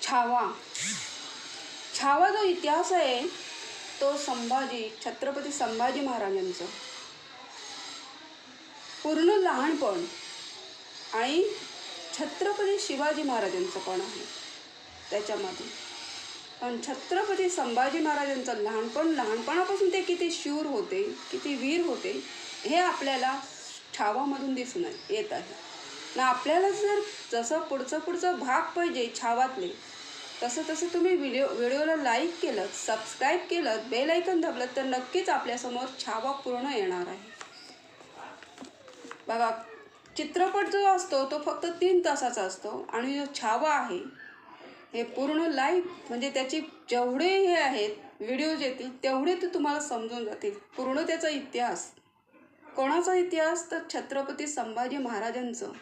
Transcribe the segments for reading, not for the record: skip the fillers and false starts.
छावा छावा जो इतिहास आहे तो छत्रपती संभाजी महाराजांचं पूर्ण लहानपण आणि छत्रपती शिवाजी महाराजांचं पण आहे त्याच्यामध्ये. पण छत्रपती संभाजी महाराजांचं लहानपणापासून ते किती शूर होते, किती वीर होते हे आपल्याला छावामधून दिसून येत आहे ना. आपल्याला जर जसं पुढचं भाग पाहिजे छावातले, तसं तुम्ही व्हिडिओला लाईक केलं, सबस्क्राईब केलं, बेल आयकॉन दाबलं तर नक्कीच आपल्यासमोर छावा पूर्ण येणार आहे. बघा, चित्रपट जो असतो तो फक्त 3 तासाचा असतो आणि जो छावा आहे हे पूर्ण लाईव्ह, म्हणजे त्याची जेवढे हे आहेत व्हिडिओज येतील तेवढे ते तुम्हाला समजून जातील. पूर्ण त्याचा इतिहास, कोणाचा इतिहास तर छत्रपती संभाजी महाराजांचं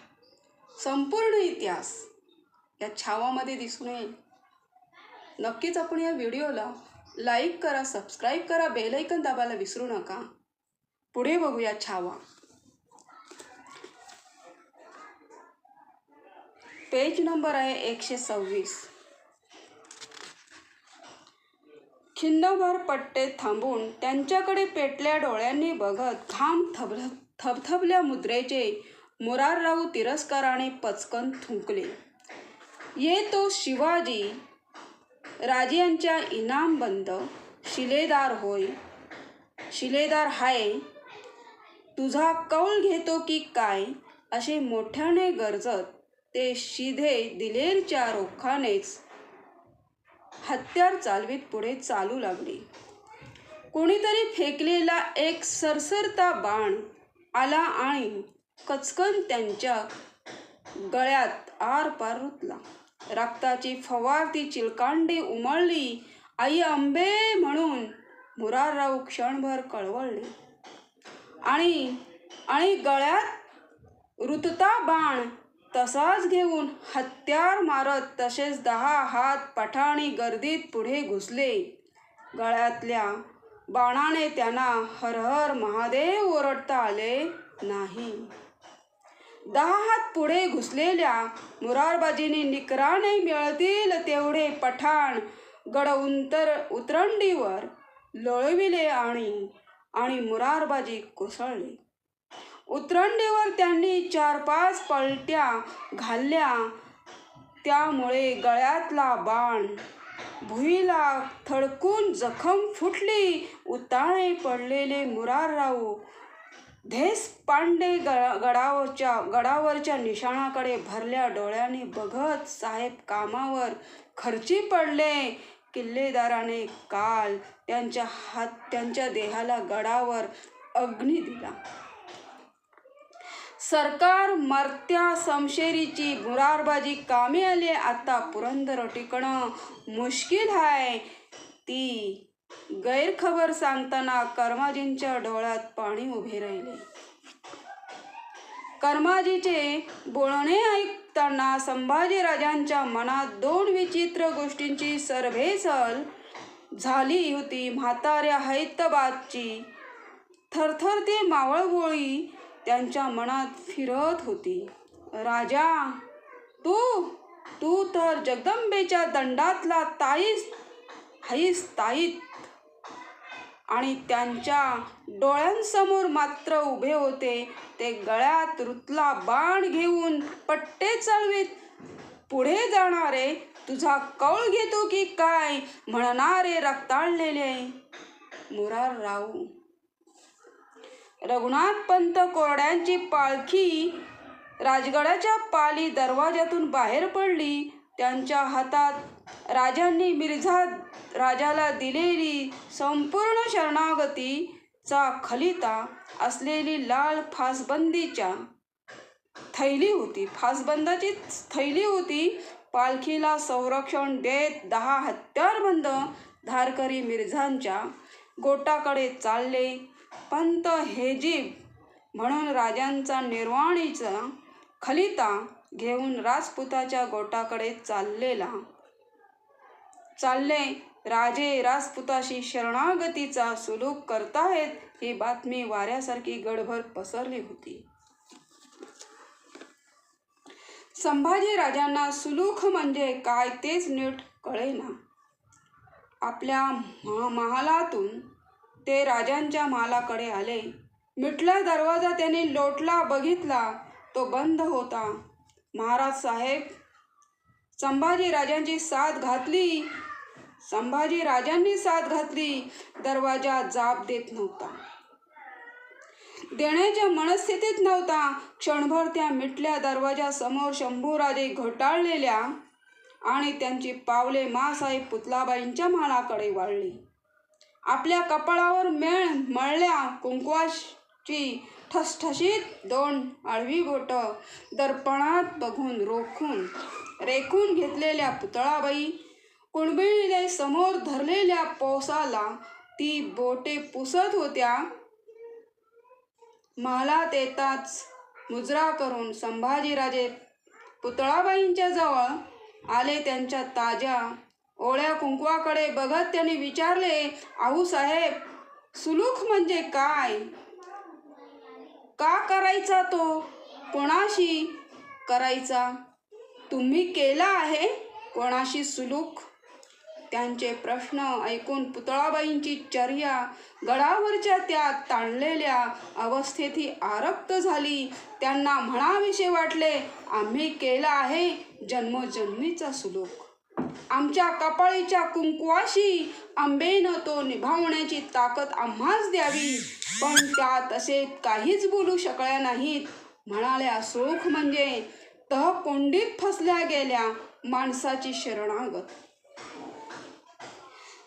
संपूर्ण इतिहास या छावामध्ये दिसून येईल. नक्कीच आपण या व्हिडिओला लाईक करा, सबस्क्राईब करा, बेल आयकॉन दाबायला विसरू नका. पुढे बघूया छावा. पेज नंबर आहे 126. खिंडभर पट्टे थांबून त्यांच्याकडे पेटल्या डोळ्यांनी बघत घाम थबथबल्या मुद्रेचे मुरारराव तिरस्काराने पचकन थुंकले. ये तो शिवाजी राजांच्या इनामबंद शिलेदार होय, शिलेदार हाय, तुझा कौल घेतो की काय, असे मोठ्याने गरजत ते शिधे दिलेरच्या रोखानेच हत्यार चालवीत पुढे चालू लागले. कोणीतरी फेकलेला एक सरसरता बाण आला आणि कचकन त्यांच्या गळ्यात आरपार रुतला. रक्ताची फवारती चिलकांडी उमळली. आई अंबे म्हणून मुरारराव क्षणभर कळवळले आणि गळ्यात रुतता बाण तसाच घेऊन हत्यार मारत तसेच 10 हात पठाणी गर्दीत पुढे घुसले. गळ्यातल्या बाणाने त्यांना हर हर महादेव ओरडता आले नाही. 10 हात पुढे घुसलेल्या मुरारबाजींनी निकराने मिळतील तेवढे पठाण गड उतरंडीवर लोळविले आणि मुरारबाजी कोसळले. उतरंडीवर त्यांनी 4-5 पलट्या घालल्या. त्यामुळे गळ्यातला बाण भुईला थडकून जखम फुटली. उताळे पडलेले मुरारराव धेसपांडे गडावरच्या निशाणाकडे भरल्या डोळ्यांनी बघत साहेब कामावर खर्ची पडले. किल्लेदाराने काल त्यांच्या देहाला गडावर अग्नी दिला. सरकार मर्त्या समशेरीची मुरारबाजी कामी आली. आता पुरंदर टिकणं मुश्किल आहे. ती गैरखबर सांगताना कर्माजींच्या डोळ्यात पाणी उभे राहिले. कर्माजीचे बोलणे ऐकताना संभाजीराजांच्या मनात 2 विचित्र गोष्टींची सरभेसल झाली होती. म्हाताऱ्या हैदराबादची थरथरती मावळगोळी त्यांच्या मनात फिरत होती. राजा, तू तर जगदंबेच्या दंडातला ताईस ताईत. आणि त्यांच्या डोळ्यांसमोर मात्र उभे होते ते गळ्यात रुतला बाण घेऊन पट्टे चालवीत पुढे जाणारे, तुझा कौल घेतो की काय म्हणणारे रक्ताळलेले मुरारराव. रघुनाथपंत कोरड्यांची पालखी राजगडाच्या पाली दरवाजातून बाहेर पडली. त्यांच्या हातात राजांनी मिर्झा राजाला दिलेली संपूर्ण शरणागतीचा खलिता असलेली लाल फासबंदीची थैली होती. पालखीला संरक्षण देत 10 हत्यारबंद धारकरी मिर्झांच्या गोटाकडे चालले. पंत हेजीब म्हणून राजांचा निर्वाणीचा खलिता घेऊन राजपुताच्या गोटाकडे चालले. राजे राजपुताशी शरणागतीचा सुलूक करताहेत ही बातमी वाऱ्यासारखी गडभर पसरली होती. संभाजी राजांना सुलूक म्हणजे काय तेच नीट कळेना. आपल्या महालातून ते राजांच्या महालाकडे आले. मिटला दरवाजा त्यांनी लोटला, बघितला तो बंद होता. महाराज साहेब संभाजी राजांनी साथ घातली. दरवाजा जाब देत नव्हता, देण्याच्या मनस्थितीत नव्हता. क्षणभर त्या मिटल्या दरवाजासमोर शंभूराजे घोटाळलेल्या आणि त्यांची पावले माँसाहेब पुतलाबाईंच्या महालाकडे वाळली. आपल्या कपाळावर मळल्या कुंकवाची ठसठशीत 2 आडवी बोटं दर्पणात बघून रेखून घेतलेल्या पुतळाबाई कुणबिळीने समोर धरलेल्या पोसाला ती बोटे पुसत होत्या. महालात येताच मुजरा करून संभाजीराजे पुतळाबाईंच्या जवळ आले. त्यांच्या ताज्या ओळ्या कुंकवाकडे बघत त्यांनी विचारले, आऊसाहेब सुलूक म्हणजे काय? का करायचा तो? कोणाशी करायचा? तुम्ही केला आहे कोणाशी सुलूक? त्यांचे प्रश्न ऐकून पुतळाबाईंची चर्या गडावरच्या त्या ताणलेल्या अवस्थेतही आरक्त झाली. त्यांना म्हणावेसे वाटले, आम्ही केला आहे जन्मोजन्मीचा सुलूक. आमच्या कपाळीच्या कुंकवाशी आंबेनं तो निभावण्याची ताकद आम्हास द्यावी. पण त्या तसे काहीच बोलू शकल्या नाहीत. म्हणाल्या, सुख म्हणजे तहकोंडीत फसल्या गेल्या माणसाची शरणागत.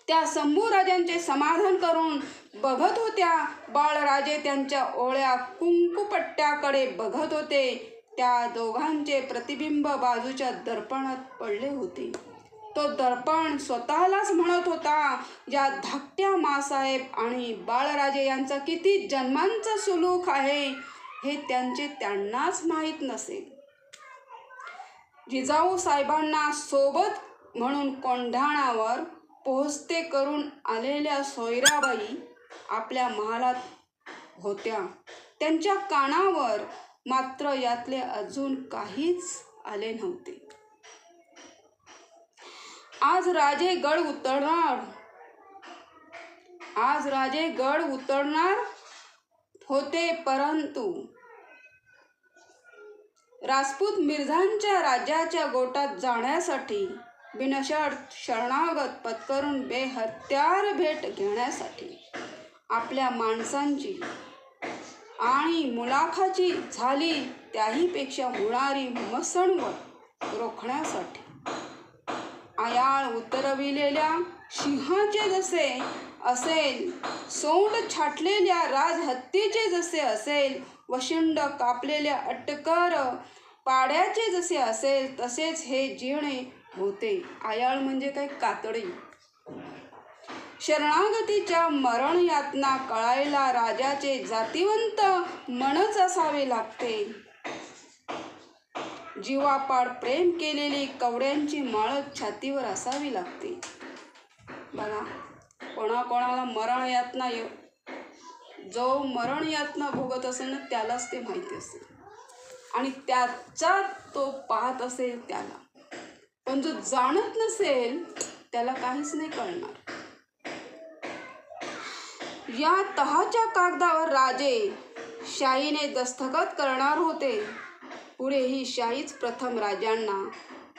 त्या शंभूराजांचे समाधान करून बघत होत्या. बाळराजे त्यांच्या ओळ्या कुंकुपट्ट्याकडे बघत होते. त्या दोघांचे प्रतिबिंब बाजूच्या दर्पणात पडले होते. तो दर्पण स्वतःलाच म्हणत होता, या धाकट्या माँसाहेब आणि बाळराजे यांचा किती जन्मांचा सुलूक आहे हे त्यांनाच माहीत नसेल. जिजाऊ साहेबांना सोबत म्हणून कोंढाण्यावर पोहोचते करून आलेल्या सोयराबाई आपल्या महालात होत्या. त्यांच्या कानावर मात्र यातले अजून काहीच आले नव्हते. आज राजे गड उतरणार होते, परंतु राजपूत मिर्झांच्या राज्याच्या गोटात जाण्यासाठी बिनशर्त शरणागत पत्करून बेहत्यार भेट घेण्यासाठी आपल्या माणसांची आणि मुलाखाची झाली त्याहीपेक्षा होणारी मसणवट रोखण्यासाठी आयाळ उतरविलेल्या सिंहाचे जसे असेल, सोंड छाटलेल्या राजहत्तीचे जसे असेल, वशिंड कापलेल्या अटकर पाड्याचे जसे असेल, तसेच हे जिणे होते. आयाळ म्हणजे काय? कातडी. शरणागतीच्या मरण यातना कळायला राजाचे जातिवंत मनच असावे लागते. जीवापाड प्रेम केलेली कवड्यांची माळच छातीवर असावी लागते. बघा, कोणाकोणाला मरण यातना जो मरण यातना भोगत असेल ना त्यालाच ते माहिती असेल आणि त्याचा तो पाहत असेल त्याला. पण जो जाणत नसेल त्याला काहीच नाही कळणार. या तहाच्या कागदावर राजे शाहीने दस्तखत करणार होते. पुढे ही शाहीच प्रथम राजांना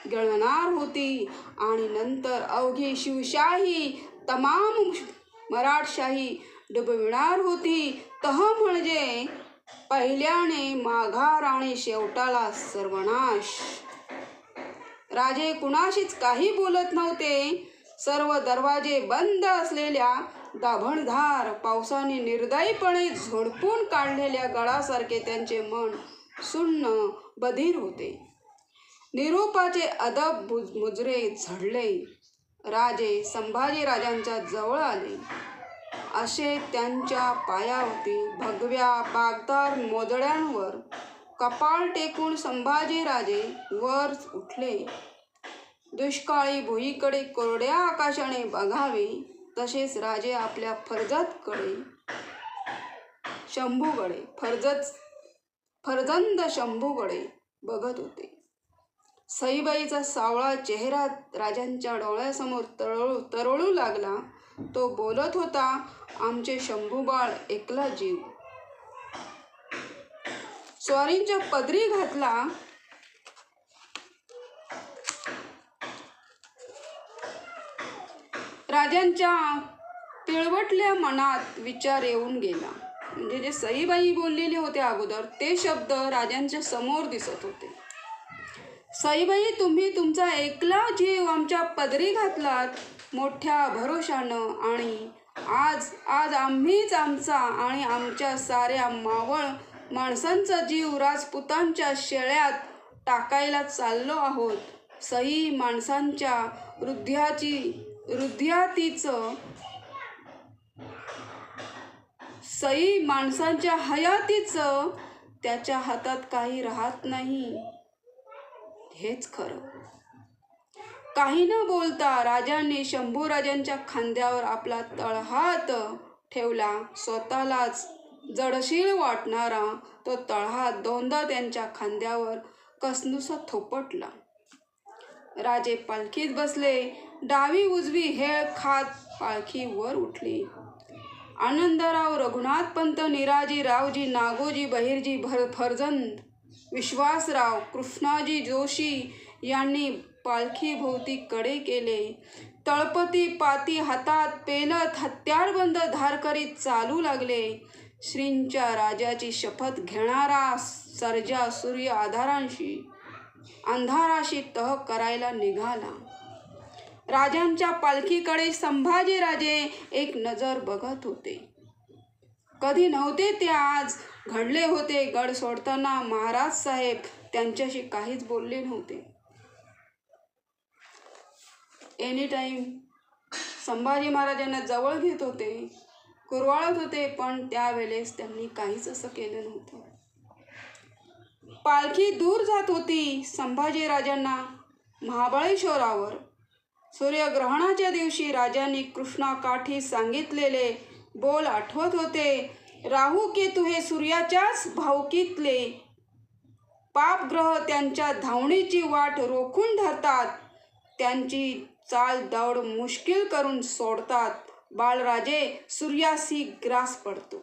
गिळणार होती आणि नंतर अवघी शिवशाही तमाम मराठशाही डुबविणार होती. तह म्हणजे पहिल्याने माघार आणि शेवटाला सर्वनाश. राजे कुणाशीच काही बोलत नव्हते. सर्व दरवाजे बंद असलेल्या दाभणधार पावसाने निर्दयीपणे झोडपून काढलेल्या गडासारखे त्यांचे मन सुन्न बधीर होते. निरोपाचे अदब मुजरे झडले. राजे संभाजीराजांच्या जवळ आले. असे त्यांच्या पायावरती भगव्या बागदार मोजड्यांवर कपाळ टेकून संभाजीराजे वर उठले. दुष्काळी भुईकडे कोरड्या आकाशाने बघावे तसेच राजे आपल्या फर्जंद शंभूकडे बघत होते. सईबाईचा सावळा चेहरा राजांच्या डोळ्यासमोर तरळू लागला. तो बोलत होता, आमचे शंभूबाळ एकला जीव. स्वारींच्या पदरी घातला. राजांच्या पिळवटल्या मनात विचार येऊन गेला. म्हणजे जे सईबाई बोललेले होते अगोदर ते शब्द राजांच्या समोर दिसत होते. सईबाई, तुम्ही तुमचा एकला जीव आमच्या पदरी घातलात मोठ्या भरोशानं, आणि आज आम्हीच आमचा आणि आमच्या साऱ्या मावळ माणसांचा जीव राजपुतांच्या शेळ्यात टाकायला चाललो आहोत. सई माणसांच्या हयातीचं त्याच्या हातात काही राहत नाही. हेच खरं. काही न बोलता राजांनी शंभूराजांच्या खांद्यावर आपला तळहात ठेवला. स्वतःलाच जडशीळ वाटणारा तो तळहात दोनदा त्यांच्या खांद्यावर कसनुसा थोपटला. राजे पालखीत बसले. डावी उजवी हेळ खात पालखी वर उठली. आनंदराव, रघुनाथपंत, निराजी, रावजी, नागोजी, बहिर्जी, फर्जंद, विश्वासराव, कृष्णाजी जोशी यांनी पालखीभोवती कडे केले. तळपती पाती हातात पेलत हत्यारबंद धार करीत चालू लागले. श्रींच्या राजाची शपथ घेणारा सर्जा सूर्य अंधाराशी तह करायला निघाला. राजांच्या पालखीकडे संभाजीराजे एक नजर बघत होते. कधी नव्हते ते आज घडले होते. गड सोडताना महाराज साहेब त्यांच्याशी काहीच बोलले नव्हते. एनी टाइम संभाजी महाराजांना जवळ घेत होते, कुरवाळत होते, पण त्यावेळेस त्यांनी काहीच असं केलं नव्हतं. पालखी दूर जात होती. संभाजीराजांना महाबळेश्वरावर सूर्यग्रहणाच्या दिवशी राजांनी कृष्णाकाठी सांगितलेले बोल आठवत होते. राहू केतू हे सूर्याच्याच भावकीतले पापग्रह त्यांच्या धावणीची वाट रोखून धरतात. त्यांची चाल दौड मुश्किल करून सोडतात. बाळराजे सूर्यासी ग्रास पडतो.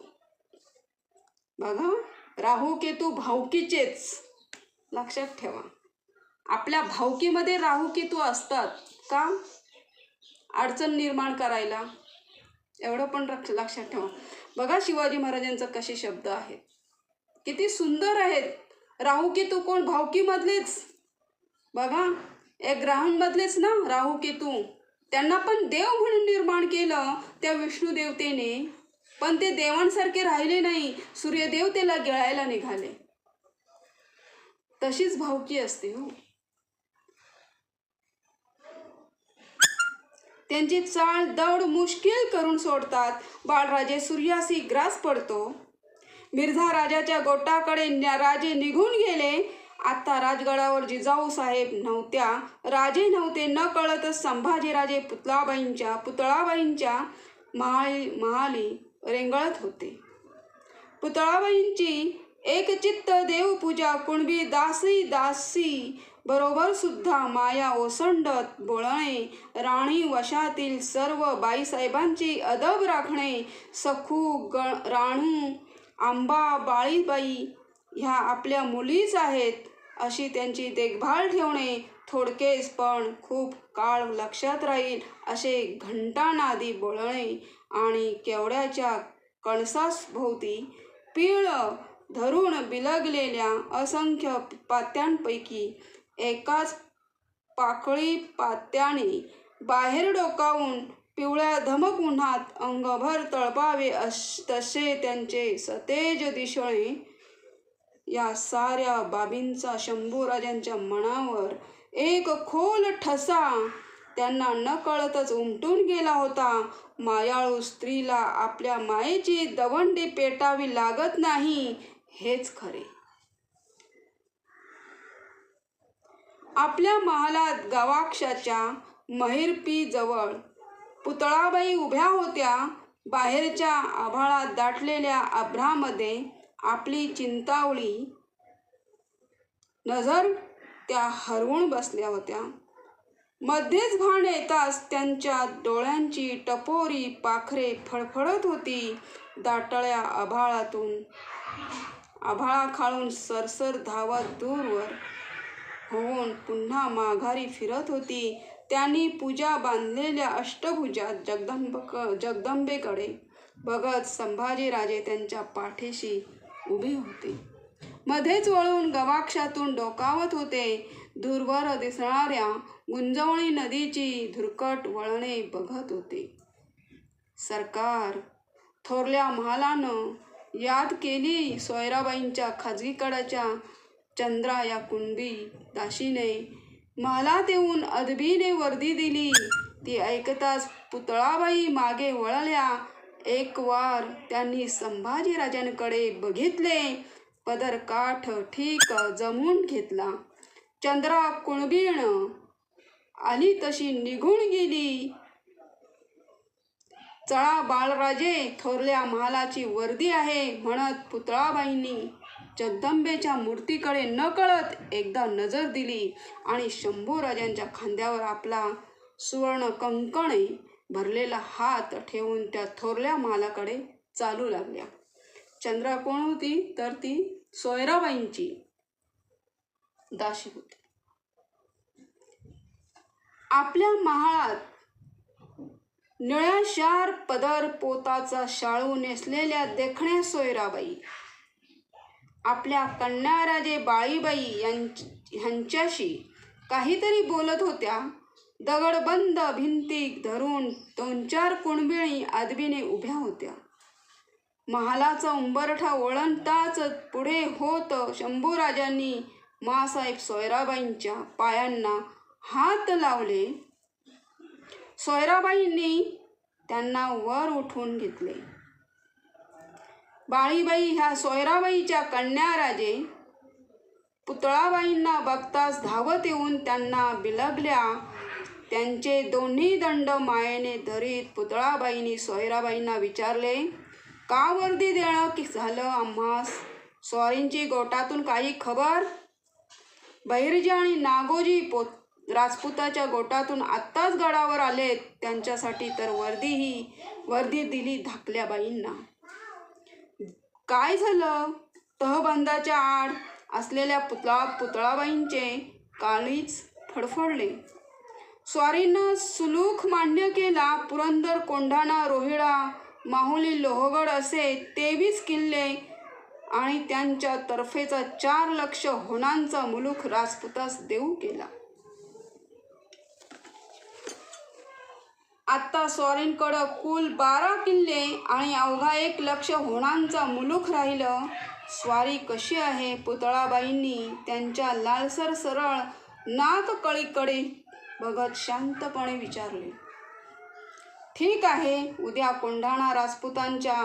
बघा, राहू केतू भावकीचेच. लक्षात ठेवा, आपल्या भावकीमध्ये राहू केतू असतात. का? अडचण निर्माण करायला. एवढं पण लक्षात ठेवा. बघा शिवाजी महाराजांचं कसे शब्द आहेत, किती सुंदर आहेत. राहू केतू कोण? भावकीमधलेच. बघा, एक ग्रहांमधलेच ना राहू केतू. त्यांना पण देव म्हणून निर्माण केलं त्या विष्णू देवतेने, पण ते देवांसारखे राहिले नाही. सूर्यदेव त्याला गिळायला निघाले. तशीच भावकी असते हो. त्यांची चाल दौड मुश्किल करून सोडतात. बाळराजे सूर्यासी ग्रास पडतो. मिर्झा राजाच्या गोटाकडे राजे निघून गेले. आता राजगडावर जिजाऊ साहेब नव्हत्या. राजे नव्हते. न कळतच संभाजीराजे पुतळाबाईंच्या महाली रेंगाळत होते. पुतळाबाईंची एकचित्त देवपूजा कुणबी दासी बरोबर सुद्धा माया ओसंडत बोलणे. राणी वशातील सर्व बाईसाहेबांची अदब राखणे. सखू, राणू, आंबा, बाळीबाई ह्या आपल्या मुलीच आहेत अशी त्यांची देखभाल ठेवणे. थोडकेच पण खूप काळ लक्षात राहील असे घंटानादी बोलणे. आणि केवड्याच्या कणसाभोवती पीळ धरून बिलगलेल्या असंख्य पात्यांपैकी एकाच पाकळी पात्याने बाहेर डोकावून पिवळ्या धमक उन्हात अंगभर तळपावे तसे त्यांचे सतेज दिसणे. या साऱ्या बाबींचा शंभूराजांच्या मनावर एक खोल ठसा त्यांना नकळतच उमटून गेला होता. मायाळू स्त्रीला आपल्या मायेची दवंडी पेटावी लागत नाही, हेच खरे. आपल्या महालात गवाक्षाच्या महिरपीजवळ पुतळाबाई उभ्या होत्या. बाहेरच्या आभाळात दाटलेल्या आभ्रामध्ये आपली चिंतावळी नजर त्या हरवून बसल्या होत्या. मध्येच भान येताच त्यांच्या डोळ्यांची टपोरी पाखरे फडफडत होती. दाटळ्या आभाळाखालून सरसर धावत दूरवर होऊन पुन्हा माघारी फिरत होती. त्यांनी पूजा बांधलेल्या अष्टभुजा जगदंबेकडे बघत संभाजीराजे त्यांच्या पाठीशी उभे होते. मध्येच वळून गवाक्षातून डोकावत होते. दूरवर दिसणाऱ्या गुंजवणी नदीची धुरकट वळणे बघत होते. सरकार, थोरल्या महालानं याद केली सोयराबाईंच्या खाजगीकडाच्या चंद्रा या कुणबी दासीने महालात येऊन अदबीने वर्दी दिली. ती ऐकताच पुतळाबाई मागे वळल्या. एक वार त्यांनी संभाजीराजांकडे बघितले. पदर काठ ठीक जमवून घेतला. चंद्रा कुणबीण आली तशी निघून गेली. चला बाळराजे, थोरल्या महालाची वर्दी आहे म्हणत पुतळाबाईंनी जगदंबेच्या मूर्तीकडे नकळत एकदा नजर दिली आणि शंभूराजांच्या खांद्यावर आपला सुवर्ण कंकणे भरलेला हात ठेवून त्या थोरल्या महालाकडे चालू लागल्या. चंद्रा कोण होती तर ती सोयराबाईंची दासी होती. आपल्या महालात निळ्याशार पदर पोताचा शाळू नेसलेल्या देखण्या सोयराबाई आपल्या कन्याराजे बाळीबाई ह्यांच्याशी काहीतरी बोलत होत्या. दगडबंद भिंती धरून 2-4 कुणबिणी अदबीने उभ्या होत्या. महालाचा उंबरठा ओळंताच पुढे होत शंभूराजांनी माँसाहेब सोयराबाईंच्या पायांना हात लावले. सोयराबाईंनी त्यांना वर उठवून घेतले. बाळीबाई ह्या सोयराबाईच्या कन्याराजे पुतळाबाईंना बघताच धावत येऊन त्यांना बिलगल्या. त्यांचे दोन्ही दंड मायेने धरीत पुतळाबाईंनी सोयराबाईंना विचारले, का वर्दी देणं झालं आम्हास? स्वारींची गोटातून काही खबर? बहिर्जी आणि नागोजी राजपुताच्या गोटातून आत्ताच गडावर आलेत. त्यांच्यासाठी तर वर्दी दिली धाकल्याबाईंना. काय झालं? तहबंदाच्या आड असलेल्या पुतळाबाईंचे काळीज फडफडले. स्वारीनं सुलूक मान्य केला. पुरंदर, कोंढाणा, रोहिळा, माहुली, लोहगड असे 23 किल्ले आणि त्यांच्या तर्फेचा 4 लक्ष होणांचा मुलूक राजपुतास देऊ केला. आता स्वारींकडं कुल 12 किल्ले आणि अवघा 1 लक्ष होणांचा मुलूक राहिलं. स्वारी कशी आहे? पुतळाबाईंनी त्यांच्या लालसर सरळ नाककळीकडे बघत शांतपणे विचारले. ठीक आहे. उद्या कोंढाणा राजपुतांच्या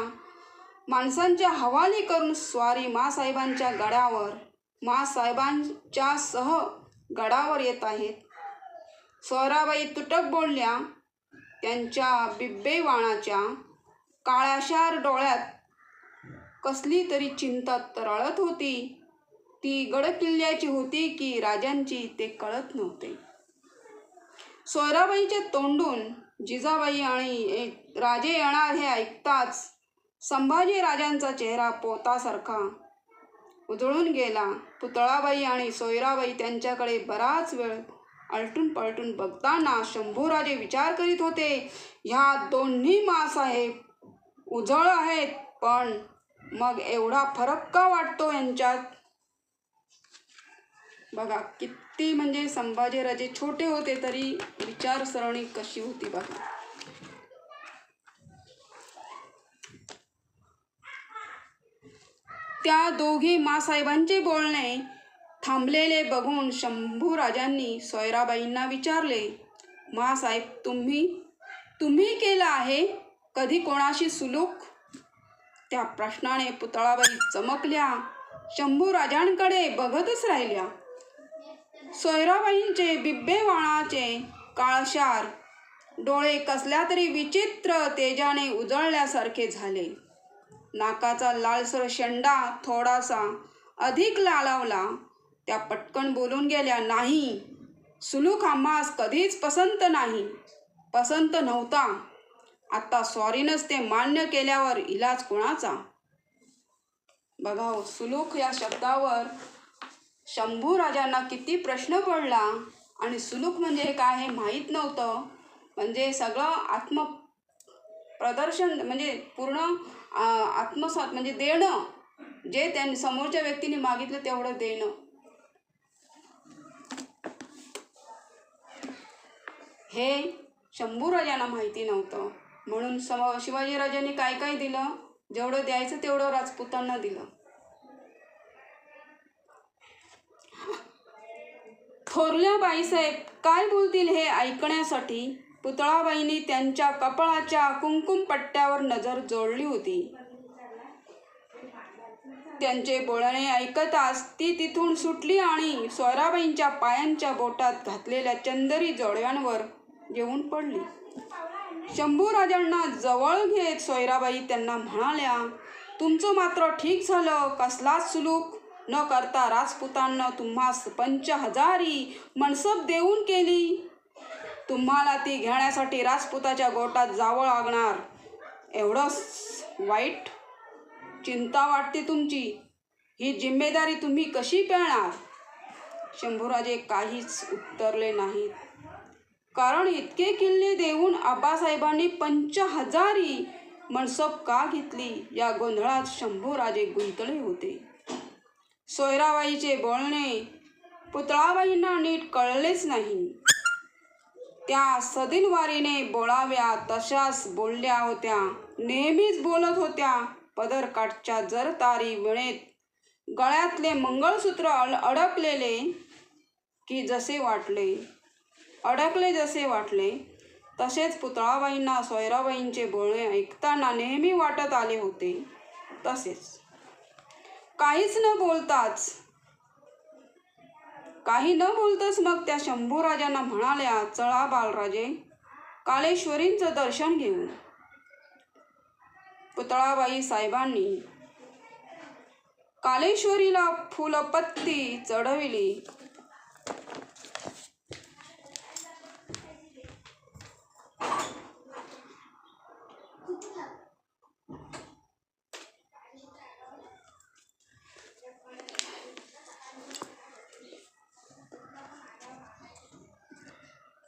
माणसांच्या हवाली करून स्वारी माँसाहेबांच्या गडावर माँसाहेबांच्या सह गडावर येत आहेत. सोयराबाई तुटक बोलल्या. त्यांच्या बिब्बेवाणाच्या काळ्याशार डोळ्यात कसली तरी चिंता तरळत होती. ती गडकिल्ल्याची होती की राजांची ते कळत नव्हते. सोयराबाईंच्या तोंडून जिजाबाई आणि राजे येणार हे ऐकताच संभाजीराजांचा चेहरा पोतासारखा उजळून गेला. पुतळाबाई आणि सोयराबाई त्यांच्याकडे बराच वेळ आलटून पलटून बघताना शंभूराजे विचार करीत होते. ह्या दोन्ही माँसाहेब उजळ आहेत, पण मग एवढा फरक का वाटतो यांच्यात? बघा किती म्हणजे संभाजीराजे छोटे होते तरी विचारसरणी कशी होती बघा. त्या दोघी माँसाहेबांचे बोलणे थांबलेले बघून शंभूराजांनी सोयराबाईंना विचारले, माँसाहेब तुम्ही केलं आहे कधी कोणाशी सुलूक? त्या प्रश्नाने पुतळाबाई चमकल्या. शंभूराजांकडे बघतच राहिल्या. सोयराबाईंचे बिब्बेवाणाचे काळशार डोळे कसल्या तरी विचित्र तेजाने उजळल्यासारखे झाले. नाकाचा लालसर शेंडा थोडासा अधिक लालावला. त्या पटकन बोलून गेल्या, नाही, सुलूक आम्हास कधीच पसंत नाही, पसंत नव्हता. आता सॉरीनच ते मान्य केल्यावर इलाज कोणाचा. बघा, सुलूक या शब्दावर शंभू राजांना किती प्रश्न पडला. आणि सुलूक म्हणजे काय हे माहीत नव्हतं. म्हणजे सगळं प्रदर्शन म्हणजे पूर्ण आत्मसात म्हणजे देणं, जे त्यांनी समोरच्या व्यक्तीने मागितलं तेवढं देणं. हे शंभू राजांना माहिती नव्हतं. म्हणून शिवाजी राजांनी काय काय दिलं, जेवढं द्यायचं तेवढं राजपुतांना दिलं. थोरल्या बाईसाहेब काय बोलतील हे ऐकण्यासाठी पुतळाबाईंनी त्यांच्या कपाळाच्या कुंकुम पट्ट्यावर नजर जोडली होती. त्यांचे बोलणे ऐकताच ती तिथून सुटली आणि सोयराबाईंच्या पायांच्या बोटात घातलेल्या चंदरी जोडव्यांवर येऊन पडली. शंभू राजांना जवळ घेत सोयराबाई त्यांना म्हणाल्या, तुमचं मात्र ठीक झालं. कसलाच सुलूक न करता राजपुतांना तुम्हास 5,000 मनसब देऊन केली. तुम्हाला ती घेण्यासाठी राजपुताच्या गोटात जावं लागणार. एवढं वाईट चिंता वाटते तुमची. ही जिम्मेदारी तुम्ही कशी पेलणार. शंभूराजे काहीच उत्तरले नाहीत. कारण इतके किल्ले देऊन आबासाहेबांनी 5,000 मनसब का घेतली या गोंधळात शंभूराजे गुंतले होते. सोयराबाईचे बोलणे पुतळाबाईंना नीट कळलेच नाही. त्या सदिनवारीने बोलाव्या तशाच बोलल्या होत्या. नेहमीच बोलत होत्या. पदरकाठच्या जरतारी विणेत गळ्यातले मंगळसूत्र अडकले जसे वाटले तसेच पुतळाबाईंना सोयराबाईंचे बोलणे ऐकताना नेहमी वाटत आले होते. तसेच काही न बोलताच मग त्या शंभूराजांना म्हणाल्या, चला बालराजे, कालेश्वरींचं दर्शन घेऊ. पुतळाबाई साहेबांनी कालेश्वरीला फुलपत्ती चढविली.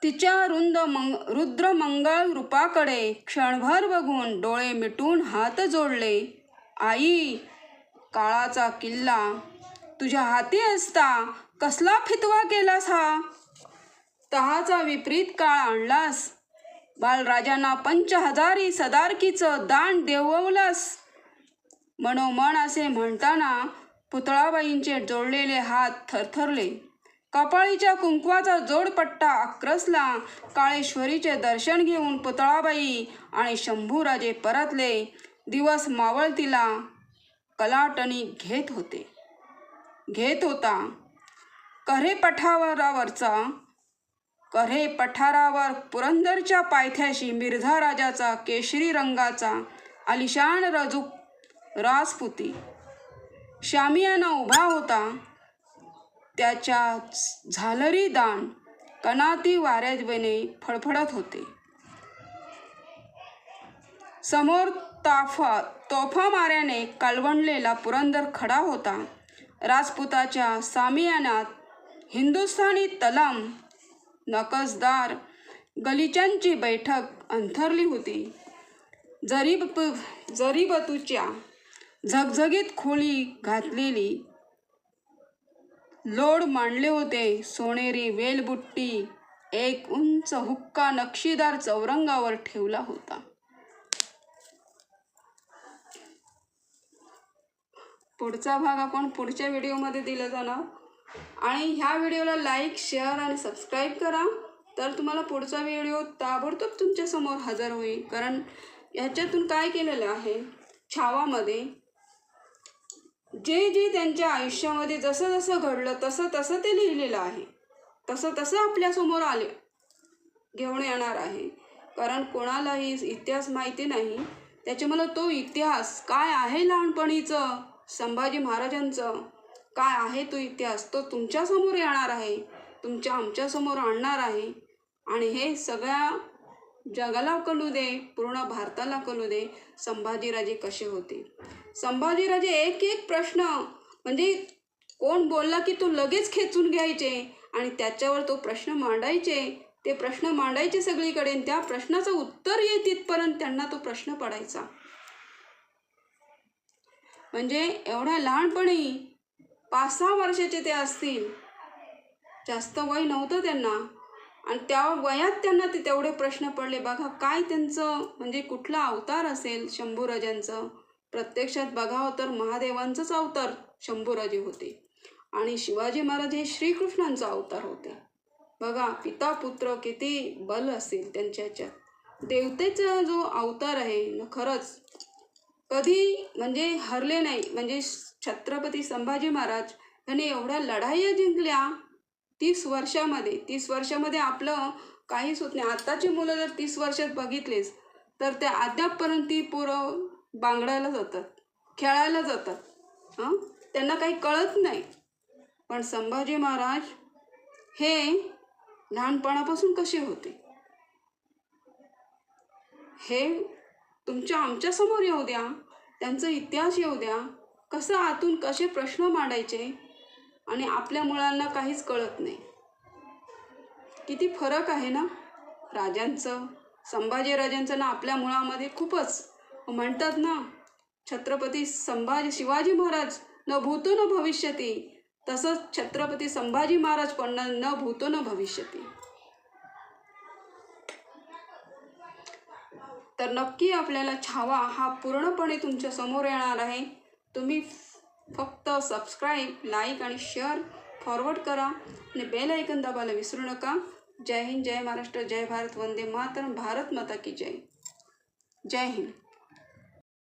तिच्या रुद्रमंगळ रूपाकडे क्षणभर बघून डोळे मिटून हात जोडले. आई, काळाचा किल्ला तुझ्या हाती असता कसला फितवा केलास हा. तहाचा विपरीत काळ आणलास. बालराजांना 5,000 सदारकीचं दान देववलास. मनोमन असे म्हणताना पुतळाबाईंचे जोडलेले हात थरथरले. कपाळीच्या कुंकवाचा जोडपट्टा आक्रसला. काळेश्वरीचे दर्शन घेऊन पुतळाबाई आणि शंभूराजे परतले. दिवस मावळतीला कलाटणी घेत होता. कऱ्हे पठारावर पुरंदरच्या पायथ्याशी मिर्झा राजाचा केशरी रंगाचा आलिशान राजपुती शामियाना उभा होता. त्याच्या झालरी दान कनाती वाऱ्याने फडफडत होते. समोर तोफा माऱ्याने कालवणलेला पुरंदर खडा होता. राजपुताच्या सामियानात हिंदुस्थानी तलम नकसदार गलिच्यांची बैठक अंथरली होती. जरीबतूच्या झगझगीत खोली घातलेली लोड मांडले होते. सोनेरी वेलबुट्टी एक उंच हुक्का नक्षीदार चौरंगावर ठेवला होता. पुढचा भाग आपण पुढच्या व्हिडिओमध्ये दिला जाणार. आणि ह्या व्हिडिओला लाईक, शेअर आणि सबस्क्राईब करा. तर तुम्हाला पुढचा व्हिडिओ ताबडतोब तुमच्यासमोर हजर होईल. कारण ह्याच्यातून काय केलेलं आहे, छावामध्ये जे त्यांच्या आयुष्यामध्ये जसं जसं घडलं तसं ते लिहिलेलं आहे. तसं आपल्यासमोर घेऊन येणार आहे. कारण कोणालाही इतिहास माहिती नाही. त्याच्यामुळे तो इतिहास काय आहे लहानपणीचं संभाजी महाराजांचं काय आहे तो इतिहास तो तुमच्यासमोर येणार आहे, आमच्यासमोर आणणार आहे. आणि हे सगळ्या जगाला कळू दे, पूर्ण भारताला कळू दे संभाजीराजे कसे होते. संभाजीराजे एक एक प्रश्न म्हणजे कोण बोलला की तो लगेच खेचून घ्यायचे आणि त्याच्यावर तो प्रश्न मांडायचे. ते प्रश्न मांडायचे सगळीकडे, त्या प्रश्नाचं उत्तर येत तिथपर्यंत त्यांना तो प्रश्न पडायचा. म्हणजे एवढ्या लहानपणी 5-6 वर्षाचे ते असतील, जास्त वय नव्हतं त्यांना, आणि त्या वयात त्यांना ते तेवढे प्रश्न पडले. बघा काय त्यांचं म्हणजे कुठला अवतार असेल शंभूराजांचं. प्रत्यक्षात बघावं तर महादेवांचंच अवतार शंभूराजे होते आणि शिवाजी महाराज हे श्रीकृष्णांचा अवतार होते. बघा पिता पुत्र किती बल असेल त्यांच्या ह्याच्यात. देवतेचा जो अवतार आहे न खरंच कधी म्हणजे हरले नाही. म्हणजे छत्रपती संभाजी महाराज यांनी एवढ्या लढाया जिंकल्या 30 वर्षामध्ये. 30 वर्षामध्ये आपलं काहीच होत नाही. आत्ताची मुलं जर 30 वर्षात बघितलेस तर त्या अद्यापपर्यंत ती पोरं बांगडायला जातात, खेळायला जातात. त्यांना काही कळत नाही. पण संभाजी महाराज हे लहानपणापासून कसे होते हे आमच्यासमोर येऊ द्या, त्यांचा इतिहास येऊ द्या. कसं आतून कसे प्रश्न मांडायचे आणि आपल्या मुलांना काहीच कळत नाही. किती फरक आहे ना राजांचं, संभाजीराजांचं ना आपल्या मुलामध्ये खूपच. म्हणतात ना छत्रपती शिवाजी महाराज न भूतो न भविष्यती, तसंच छत्रपती संभाजी महाराज पण न भूतो न भविष्यती. तर नक्की आपल्याला छावा हा पूर्णपणे तुमच्या समोर येणार आहे. तुम्ही फक्त सबस्क्राईब, लाईक आणि शेअर फॉरवर्ड करा आणि बेल आयकन दाबायला विसरू नका. जय हिंद, जय महाराष्ट्र, जय भारत, वंदे मातरम, भारत माता की जय. जय हिंद.